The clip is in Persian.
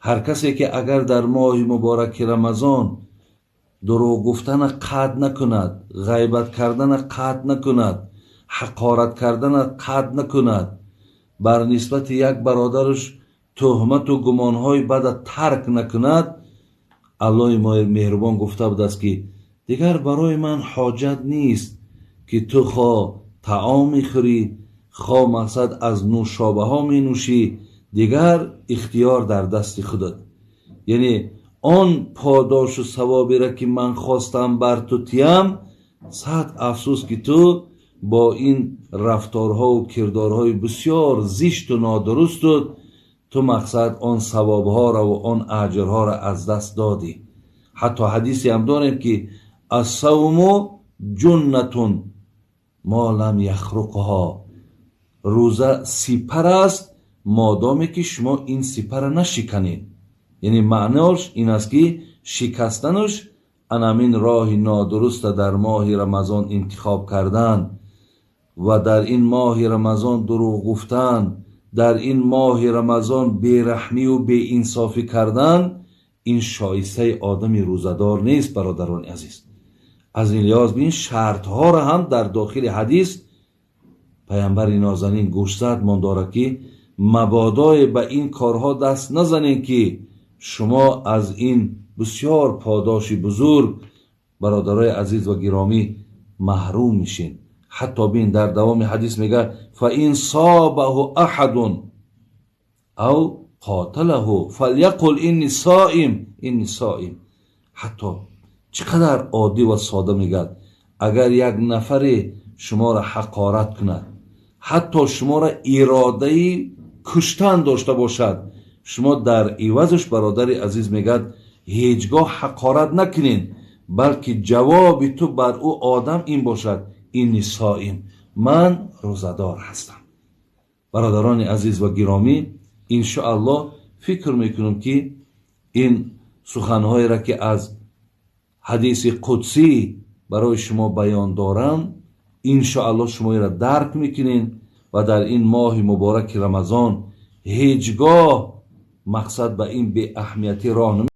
هر کسی که اگر در ماه مبارک رمضان دروغ گفتن قطع نکند، غیبت کردن قطع نکند، حقارت کردن قطع نکند، بر نسبت یک برادرش تهمت و گمانهای بد ترک نکند، الله مهربان گفته بود است که دیگر برای من حاجت نیست که تو خواه طعام میخوری، خواه مقصد از نوشابه ها می نوشی، دیگر اختیار در دست خودت. یعنی آن پاداش و ثوابی را که من خواستم بر تو تیم، صد افسوس که تو با این رفتارها و کردارهای بسیار زشت و نادرست تو مقصد آن ثوابها را و آن اجرها را از دست دادی. حتی حدیثی هم داریم که الصوم جنتون ما لم یخرقها، روزه سپر است مادامی که شما این سپر نشکنید. یعنی معنیش این است که شکستنش همین راه نادرست در ماه رمضان انتخاب کردن و در این ماه رمضان دروغ گفتن، در این ماه رمضان بیرحمی و بی انصافی کردن، این شایسته آدمی روزدار نیست. برادران عزیز، از این لحاظ بین شرط ها را هم در داخل حدیث پیامبر نازنین گوش زد من داره که مبادای به این کارها دست نزنین که شما از این بسیار پاداش بزرگ برادرای عزیز و گرامی محروم میشین. حتی بین در دوام حدیث میگه فَإِنْ صَابَهُ أَحَدٌ او قاتله فلیقل اینی صائم. حتی چقدر عادی و ساده میگه اگر یک نفر شما را حقارت کند، حتی شما را اراده کشتن داشته باشد، شما در عوضش برادر عزیز میگه هیچگاه حقارت نکنین، بلکه جواب تو بر او آدم این باشد اینی صائم، من روزدار هستم. برادران عزیز و گرامی، انشاءالله فکر میکنم که این سخنهایی را که از حدیث قدسی برای شما بیان دارم انشاءالله شما را درک میکنین و در این ماه مبارک رمضان هیچگاه مقصد به این به اهمیتی راه